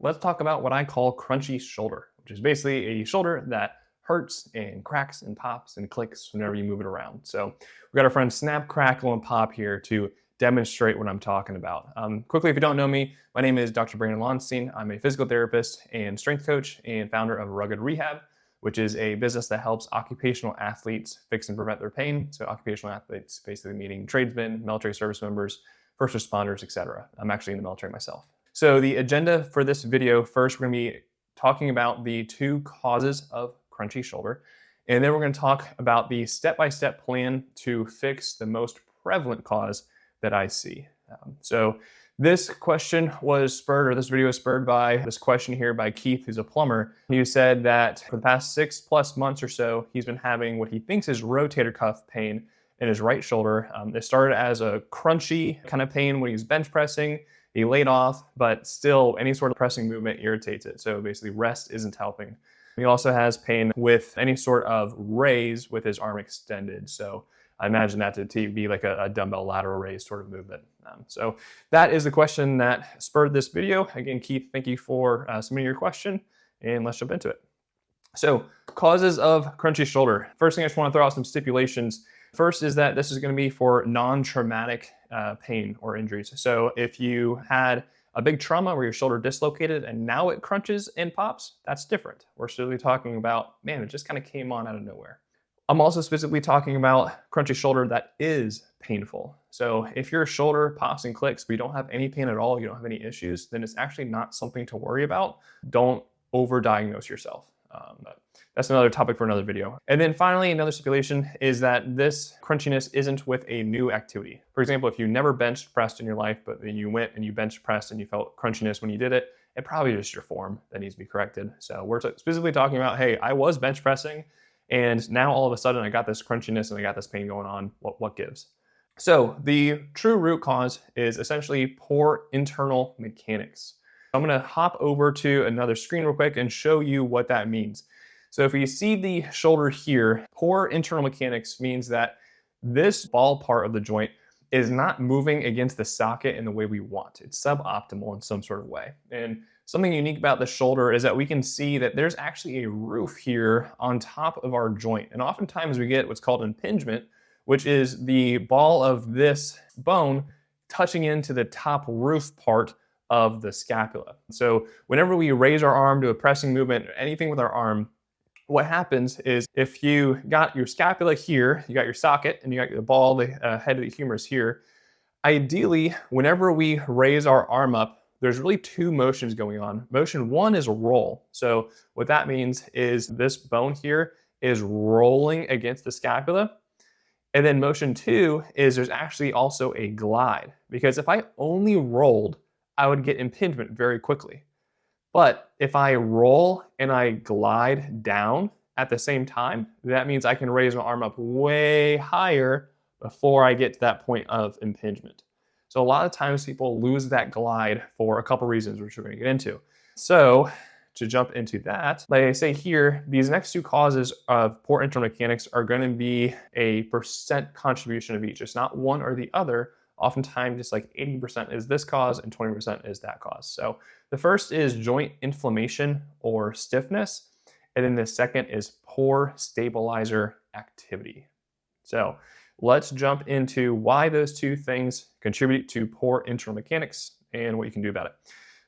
let's talk about what I call crunchy shoulder, which is basically a shoulder that hurts and cracks and pops and clicks whenever you move it around. So we've got our friend Snap, Crackle, and Pop here to demonstrate what I'm talking about. Quickly, if you don't know me, my name is Dr. Brandon Lonstein. I'm a physical therapist and strength coach and founder of Rugged Rehab, which is a business that helps occupational athletes fix and prevent their pain. So occupational athletes basically meaning tradesmen, military service members, first responders, etc. I'm actually in the military myself. So the agenda for this video, first we're gonna be talking about the two causes of crunchy shoulder, and then we're gonna talk about the step-by-step plan to fix the most prevalent cause that I see. So this question was spurred, or this video was spurred by this question here by Keith, who's a plumber. He said that for the past 6+ months or so, he's been having what he thinks is rotator cuff pain in his right shoulder. It started as a crunchy kind of pain when he was bench pressing. He laid off, but still any sort of pressing movement irritates it. So basically rest isn't helping. He also has pain with any sort of raise with his arm extended. So I imagine that to be like a dumbbell lateral raise sort of movement. So that is the question that spurred this video. Again, Keith, thank you for submitting your question, and let's jump into it. So causes of crunchy shoulder. First thing I just want to throw out some stipulations. First is that this is going to be for non-traumatic pain or injuries. So if you had a big trauma where your shoulder dislocated and now it crunches and pops, that's different. We're still talking about, man, it just kind of came on out of nowhere. I'm also specifically talking about crunchy shoulder that is painful. So if your shoulder pops and clicks, but you don't have any pain at all, you don't have any issues, then it's actually not something to worry about. Don't overdiagnose yourself. But that's another topic for another video. And then finally, another stipulation is that this crunchiness isn't with a new activity. For example, if you never bench pressed in your life, but then you went and you bench pressed and you felt crunchiness when you did it, it probably just your form that needs to be corrected. So we're specifically talking about, hey, I was bench pressing and now all of a sudden I got this crunchiness and I got this pain going on. What gives? So the true root cause is essentially poor internal mechanics. I'm gonna hop over to another screen real quick and show you what that means. So if you see the shoulder here, poor internal mechanics means that this ball part of the joint is not moving against the socket in the way we want. It's suboptimal in some sort of way. And something unique about the shoulder is that we can see that there's actually a roof here on top of our joint. And oftentimes we get what's called impingement, which is the ball of this bone touching into the top roof part of the scapula. So whenever we raise our arm to a pressing movement, or anything with our arm, what happens is if you got your scapula here, you got your socket, and you got the ball, the head of the humerus here, ideally, whenever we raise our arm up, there's really two motions going on. Motion one is roll. So what that means is this bone here is rolling against the scapula. And then motion two is there's actually also a glide. Because if I only rolled, I would get impingement very quickly. But if I roll and I glide down at the same time, that means I can raise my arm up way higher before I get to that point of impingement. So a lot of times people lose that glide for a couple reasons, which we're going to get into. So to jump into that, like I say here, these next two causes of poor internal mechanics are going to be a percent contribution of each. It's not one or the other. Oftentimes it's like 80% is this cause and 20% is that cause. So the first is joint inflammation or stiffness. And then the second is poor stabilizer activity. So let's jump into why those two things contribute to poor internal mechanics and what you can do about it.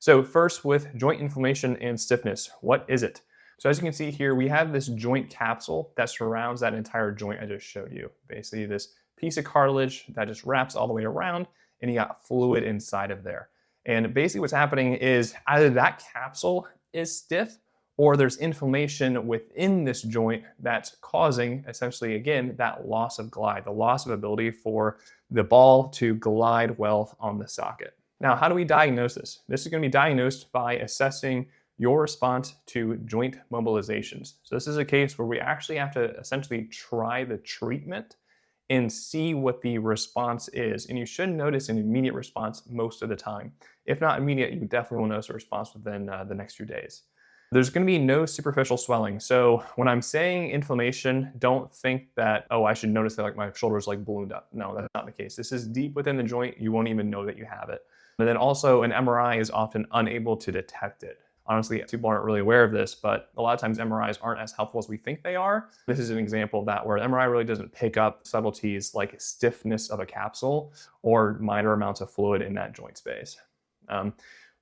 So first, with joint inflammation and stiffness, what is it? So as you can see here, we have this joint capsule that surrounds that entire joint I just showed you. Basically this piece of cartilage that just wraps all the way around, and you got fluid inside of there. And basically what's happening is either that capsule is stiff or there's inflammation within this joint that's causing essentially, again, that loss of glide, the loss of ability for the ball to glide well on the socket. Now, how do we diagnose this? This is going to be diagnosed by assessing your response to joint mobilizations. So this is a case where we actually have to essentially try the treatment and see what the response is. And you should notice an immediate response most of the time. If not immediate, you definitely will notice a response within the next few days. There's going to be no superficial swelling. So when I'm saying inflammation, don't think that, oh, I should notice that like my shoulder's like ballooned up. No, that's not the case. This is deep within the joint. You won't even know that you have it. And then also an MRI is often unable to detect it. Honestly, people aren't really aware of this, but a lot of times MRIs aren't as helpful as we think they are. This is an example of that, where MRI really doesn't pick up subtleties like stiffness of a capsule or minor amounts of fluid in that joint space.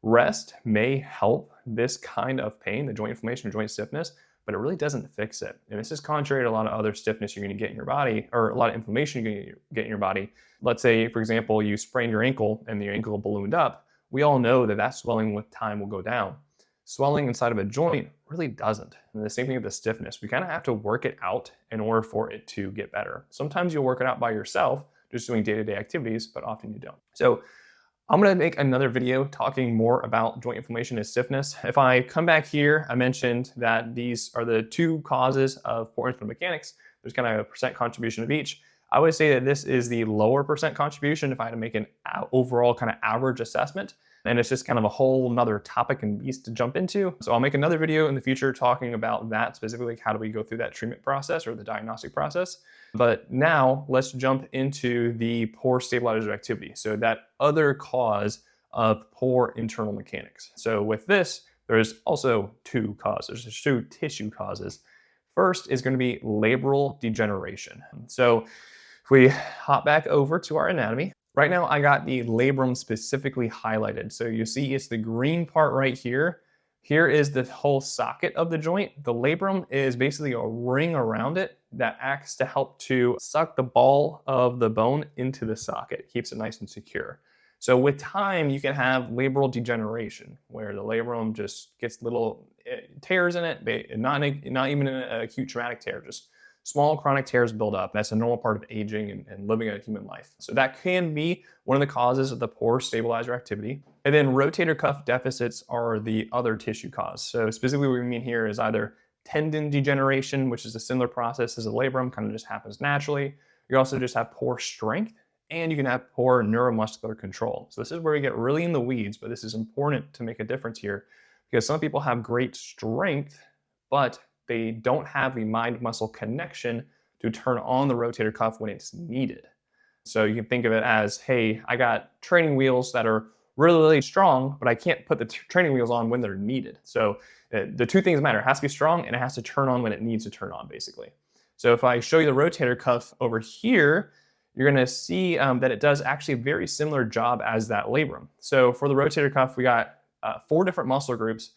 Rest may help this kind of pain, the joint inflammation or joint stiffness, but it really doesn't fix it. And this is contrary to a lot of other stiffness you're going to get in your body, or a lot of inflammation you're going to get in your body. Let's say, for example, you sprained your ankle and your ankle ballooned up. We all know that that swelling with time will go down. Swelling inside of a joint really doesn't. And the same thing with the stiffness. We kind of have to work it out in order for it to get better. Sometimes you'll work it out by yourself, just doing day-to-day activities, but often you don't. So I'm going to make another video talking more about joint inflammation and stiffness. If I come back here, I mentioned that these are the two causes of poor internal mechanics. There's kind of a percent contribution of each. I would say that this is the lower percent contribution if I had to make an overall kind of average assessment. And it's just kind of a whole nother topic and beast to jump into. So I'll make another video in the future talking about that specifically. How do we go through that treatment process or the diagnostic process? But now let's jump into the poor stabilizer activity. So that other cause of poor internal mechanics. So with this, there's also two causes. There's two tissue causes. First is going to be labral degeneration. So if we hop back over to our anatomy, right now I got the labrum specifically highlighted. So you see it's the green part right here. Here is the whole socket of the joint. The labrum is basically a ring around it that acts to help to suck the ball of the bone into the socket. It keeps it nice and secure. So with time, you can have labral degeneration, where the labrum just gets little tears in it, not even an acute traumatic tear, just small chronic tears build up. That's a normal part of aging and living a human life. So that can be one of the causes of the poor stabilizer activity. And then rotator cuff deficits are the other tissue cause. So specifically what we mean here is either tendon degeneration, which is a similar process as a labrum, kind of just happens naturally. You also just have poor strength, and you can have poor neuromuscular control. So this is where we get really in the weeds, but this is important to make a difference here, because some people have great strength, but they don't have the mind-muscle connection to turn on the rotator cuff when it's needed. So you can think of it as, hey, I got training wheels that are really, really strong, but I can't put the training wheels on when they're needed. So the two things matter. It has to be strong and it has to turn on when it needs to turn on, basically. So if I show you the rotator cuff over here, you're going to see that it does actually a very similar job as that labrum. So for the rotator cuff, we got 4 different muscle groups.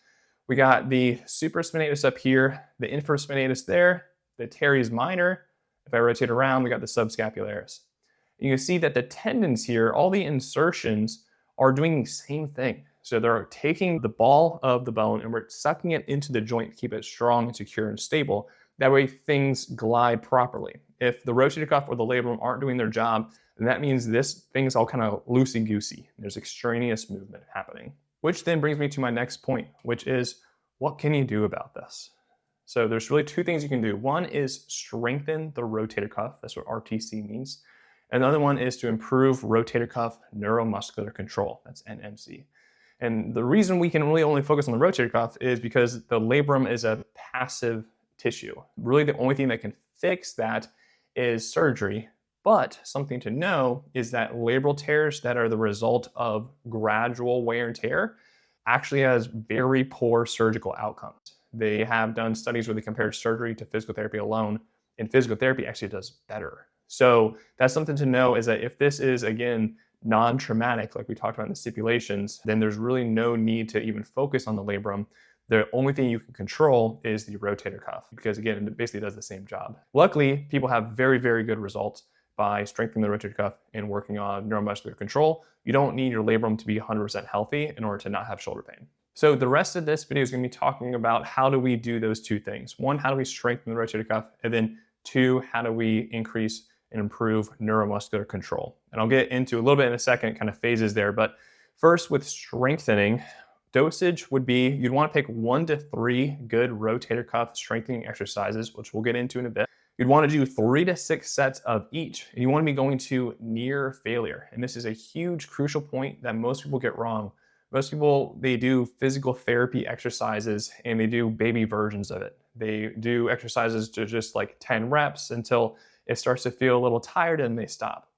We got the supraspinatus up here, the infraspinatus there, the teres minor. If I rotate around, we got the subscapularis. You can see that the tendons here, all the insertions are doing the same thing. So they're taking the ball of the bone and we're sucking it into the joint to keep it strong and secure and stable. That way things glide properly. If the rotator cuff or the labrum aren't doing their job, then that means thing's all kind of loosey-goosey. There's extraneous movement happening. Which then brings me to my next point, which is, what can you do about this? So there's really 2 things you can do. One is strengthen the rotator cuff. That's what RTC means. And the other one is to improve rotator cuff neuromuscular control. That's NMC. And the reason we can really only focus on the rotator cuff is because the labrum is a passive tissue. Really the only thing that can fix that is surgery. But something to know is that labral tears that are the result of gradual wear and tear actually has very poor surgical outcomes. They have done studies where they compare surgery to physical therapy alone, and physical therapy actually does better. So that's something to know, is that if this is, again, non-traumatic, like we talked about in the stipulations, then there's really no need to even focus on the labrum. The only thing you can control is the rotator cuff, because again, it basically does the same job. Luckily, people have very, very good results by strengthening the rotator cuff and working on neuromuscular control. You don't need your labrum to be 100% healthy in order to not have shoulder pain. So the rest of this video is going to be talking about how do we do those 2 things. 1, how do we strengthen the rotator cuff? And then 2, how do we increase and improve neuromuscular control? And I'll get into a little bit in a second, kind of phases there. But first, with strengthening, dosage would be, you'd want to pick 1 to 3 good rotator cuff strengthening exercises, which we'll get into in a bit. You'd want to do 3 to 6 sets of each. And you want to be going to near failure. And this is a huge, crucial point that most people get wrong. Most people, they do physical therapy exercises and they do baby versions of it. They do exercises to just like 10 reps until it starts to feel a little tired and they stop.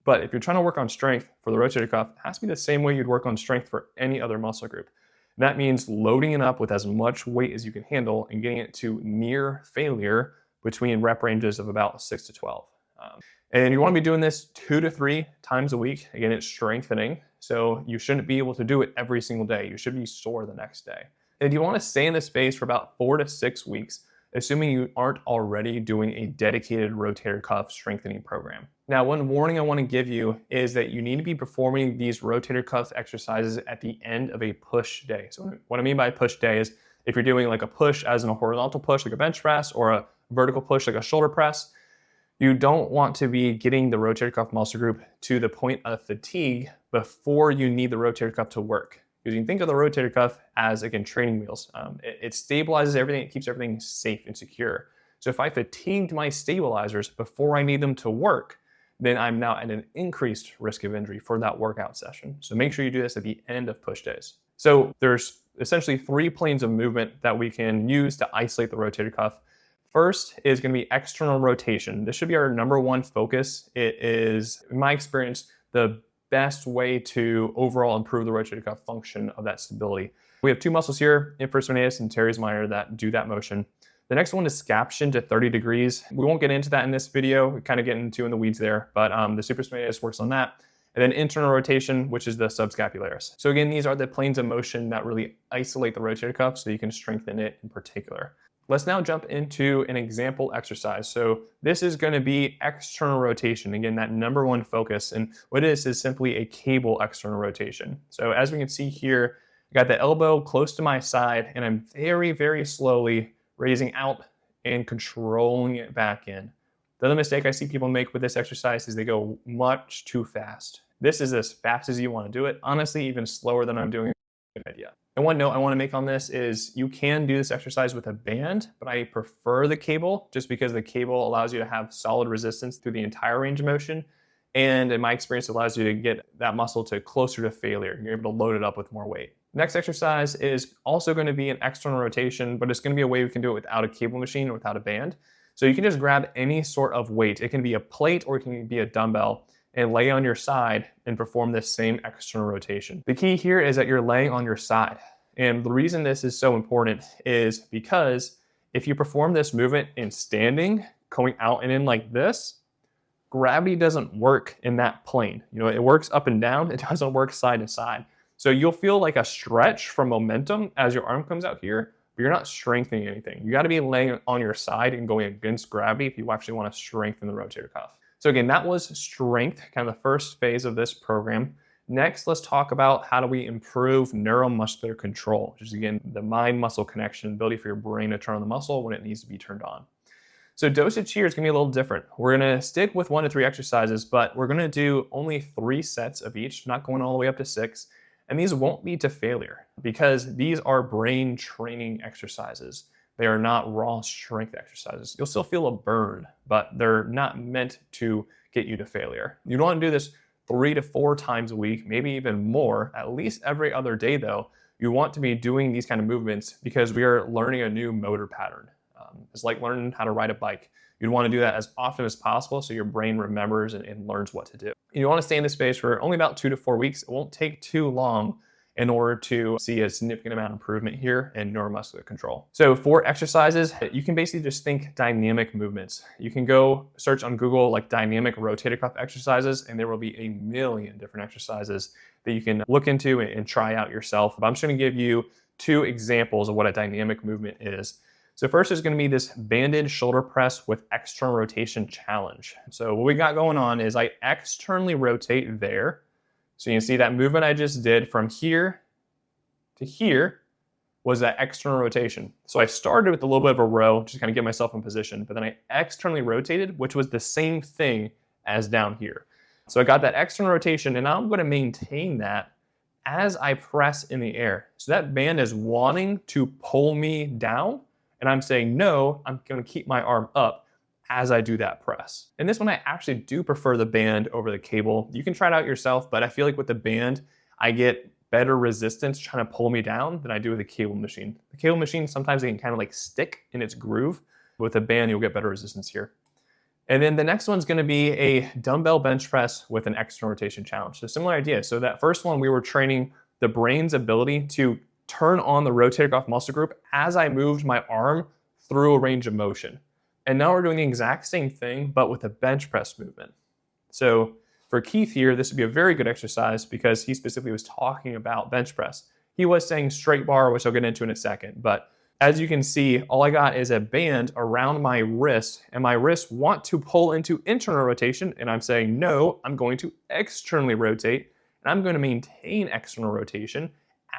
But if you're trying to work on strength for the rotator cuff, it has to be the same way you'd work on strength for any other muscle group. That means loading it up with as much weight as you can handle and getting it to near failure between rep ranges of about 6 to 12. And you want to be doing this 2 to 3 times a week. Again, it's strengthening, so you shouldn't be able to do it every single day. You should be sore the next day. And you want to stay in this space for about 4 to 6 weeks, assuming you aren't already doing a dedicated rotator cuff strengthening program. Now, one warning I want to give you is that you need to be performing these rotator cuff exercises at the end of a push day. So what I mean by push day is if you're doing like a push as in a horizontal push like a bench press or a vertical push like a shoulder press, you don't want to be getting the rotator cuff muscle group to the point of fatigue before you need the rotator cuff to work. Because you can think of the rotator cuff as, again, training wheels. It stabilizes everything, it keeps everything safe and secure. So if I fatigued my stabilizers before I need them to work, then I'm now at an increased risk of injury for that workout session. So make sure you do this at the end of push days. So there's essentially 3 planes of movement that we can use to isolate the rotator cuff. First is going to be external rotation. This should be our number one focus. It is, in my experience, the best way to overall improve the rotator cuff function of that stability. We have 2 muscles here, inferior medius and teres minor, that do that motion. The next one is scaption to 30 degrees. We won't get into that in this video. We kind of get into in the weeds there, but the supraspinatus works on that. And then internal rotation, which is the subscapularis. So again, these are the planes of motion that really isolate the rotator cuff so you can strengthen it in particular. Let's now jump into an example exercise. So this is going to be external rotation. Again, that number one focus. And what it is simply a cable external rotation. So as we can see here, I got the elbow close to my side and I'm very, very slowly raising out and controlling it back in. The other mistake I see people make with this exercise is they go much too fast. This is as fast as you want to do it. Honestly, even slower than I'm doing it yet. And one note I want to make on this is you can do this exercise with a band, but I prefer the cable just because the cable allows you to have solid resistance through the entire range of motion. And in my experience, it allows you to get that muscle to closer to failure. You're able to load it up with more weight. Next exercise is also going to be an external rotation, but it's going to be a way we can do it without a cable machine or without a band. So you can just grab any sort of weight. It can be a plate or it can be a dumbbell and lay on your side and perform this same external rotation. The key here is that you're laying on your side. And the reason this is so important is because if you perform this movement in standing, going out and in like this, gravity doesn't work in that plane. You know, it works up and down, it doesn't work side to side. So you'll feel like a stretch from momentum as your arm comes out here, but you're not strengthening anything. You gotta be laying on your side and going against gravity if you actually wanna strengthen the rotator cuff. So again, that was strength, kind of the first phase of this program. Next, let's talk about how do we improve neuromuscular control, which is again, the mind-muscle connection, ability for your brain to turn on the muscle when it needs to be turned on. So dosage here is gonna be a little different. We're gonna stick with 1 to 3 exercises, but we're gonna do only 3 sets of each, not going all the way up to 6. And these won't lead to failure because these are brain training exercises. They are not raw strength exercises. You'll still feel a burn, but they're not meant to get you to failure. You don't want to do this 3 to 4 times a week, maybe even more, at least every other day though. You want to be doing these kind of movements because we are learning a new motor pattern. It's like learning how to ride a bike. You'd want to do that as often as possible so your brain remembers and learns what to do. You want to stay in this space for only about 2 to 4 weeks. It won't take too long in order to see a significant amount of improvement here in neuromuscular control. So for exercises, you can basically just think dynamic movements. You can go search on Google like dynamic rotator cuff exercises, and there will be a million different exercises that you can look into and try out yourself. But I'm just going to give you 2 examples of what a dynamic movement is. So first is going to be this banded shoulder press with external rotation challenge. So what we got going on is I externally rotate there. So you can see that movement I just did from here to here was that external rotation. So I started with a little bit of a row, just kind of get myself in position, but then I externally rotated, which was the same thing as down here. So I got that external rotation and now I'm going to maintain that as I press in the air. So that band is wanting to pull me down, and I'm saying, no, I'm gonna keep my arm up as I do that press. And this one, I actually do prefer the band over the cable. You can try it out yourself, but I feel like with the band, I get better resistance trying to pull me down than I do with a cable machine. The cable machine, sometimes it can kind of like stick in its groove. With a band, you'll get better resistance here. And then the next one's gonna be a dumbbell bench press with an external rotation challenge. So similar idea. So that first one, we were training the brain's ability to turn on the rotator cuff muscle group as I moved my arm through a range of motion. And now we're doing the exact same thing, but with a bench press movement. So for Keith here, this would be a very good exercise because he specifically was talking about bench press. He was saying straight bar, which I'll get into in a second. But as you can see, all I got is a band around my wrist, and my wrists want to pull into internal rotation, and I'm saying, no, I'm going to externally rotate, and I'm going to maintain external rotation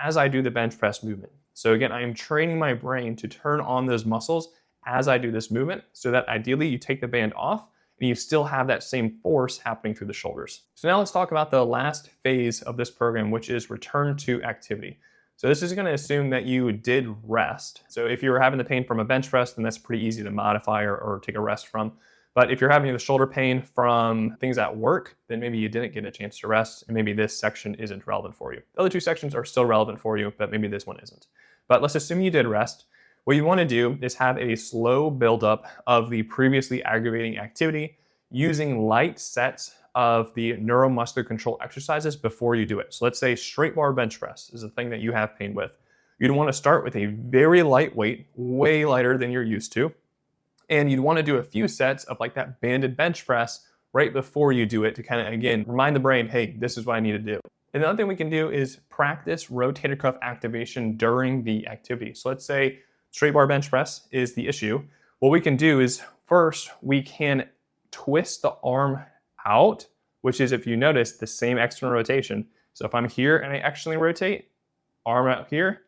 as I do the bench press movement. So again, I am training my brain to turn on those muscles as I do this movement, so that ideally you take the band off and you still have that same force happening through the shoulders. So now let's talk about the last phase of this program, which is return to activity. So this is gonna assume that you did rest. So if you were having the pain from a bench press, then that's pretty easy to modify or take a rest from. But if you're having the shoulder pain from things at work, then maybe you didn't get a chance to rest, and maybe this section isn't relevant for you. The other two sections are still relevant for you, but maybe this one isn't. But let's assume you did rest. What you want to do is have a slow buildup of the previously aggravating activity using light sets of the neuromuscular control exercises before you do it. So let's say straight bar bench press is a thing that you have pain with. You'd want to start with a very light weight, way lighter than you're used to. And you'd want to do a few sets of like that banded bench press right before you do it to kind of, again, remind the brain, hey, this is what I need to do. And the other thing we can do is practice rotator cuff activation during the activity. So let's say straight bar bench press is the issue. What we can do is first, we can twist the arm out, which is, if you notice, the same external rotation. So if I'm here and I externally rotate, arm out here,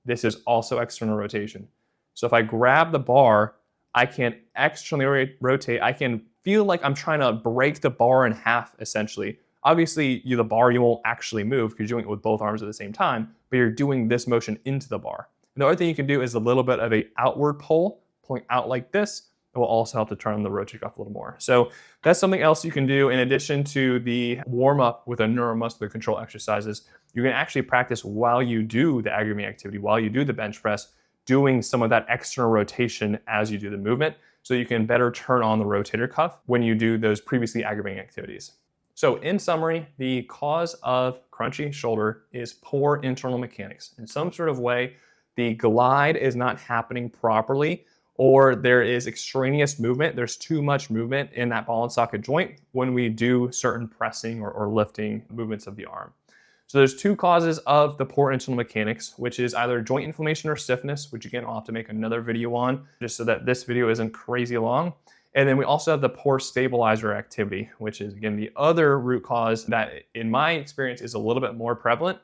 this is also external rotation. So if I grab the bar, I can externally rotate. I can feel like I'm trying to break the bar in half, essentially. Obviously, the bar you won't actually move because you're doing it with both arms at the same time, but you're doing this motion into the bar. And the other thing you can do is a little bit of a outward pull, pulling out like this. It will also help to turn the rotator cuff a little more. So that's something else you can do in addition to the warm up with a neuromuscular control exercises. You can actually practice while you do the aggravating activity, while you do the bench press, doing some of that external rotation as you do the movement, so you can better turn on the rotator cuff when you do those previously aggravating activities. So in summary, the cause of crunchy shoulder is poor internal mechanics. In some sort of way, the glide is not happening properly, or there is extraneous movement. There's too much movement in that ball and socket joint when we do certain pressing or lifting movements of the arm. So there's two causes of the poor internal mechanics, which is either joint inflammation or stiffness, which again, I'll have to make another video on just so that this video isn't crazy long. And then we also have the poor stabilizer activity, which is again, the other root cause that in my experience is a little bit more prevalent.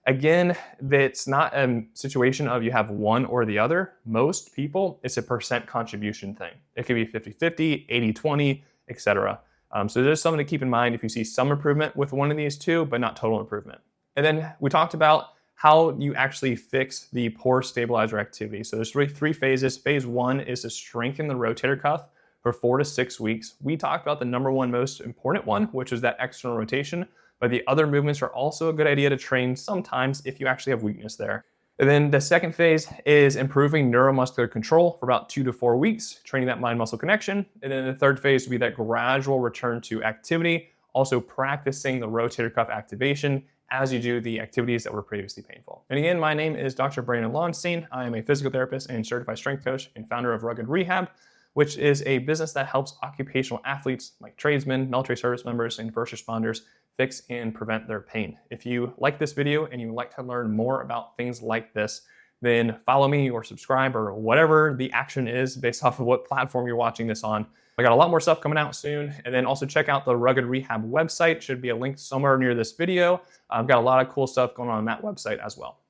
Again, that's not a situation of you have one or the other. Most people, it's a percent contribution thing. It could be 50-50, 80-20, etc. So there's something to keep in mind if you see some improvement with one of these two, but not total improvement. And then we talked about how you actually fix the poor stabilizer activity. So there's three phases. Phase one is to strengthen the rotator cuff for 4 to 6 weeks. We talked about the number one most important one, which is that external rotation. But the other movements are also a good idea to train sometimes if you actually have weakness there. And then the second phase is improving neuromuscular control for about 2 to 4 weeks, training that mind-muscle connection. And then the third phase would be that gradual return to activity, also practicing the rotator cuff activation as you do the activities that were previously painful. And again, my name is Dr. Brandon Lonstein. I am a physical therapist and certified strength coach and founder of Rugged Rehab, which is a business that helps occupational athletes like tradesmen, military service members, and first responders fix and prevent their pain. If you like this video and you would like to learn more about things like this, then follow me or subscribe or whatever the action is based off of what platform you're watching this on. I got a lot more stuff coming out soon. And then also check out the Rugged Rehab website. Should be a link somewhere near this video. I've got a lot of cool stuff going on that website as well.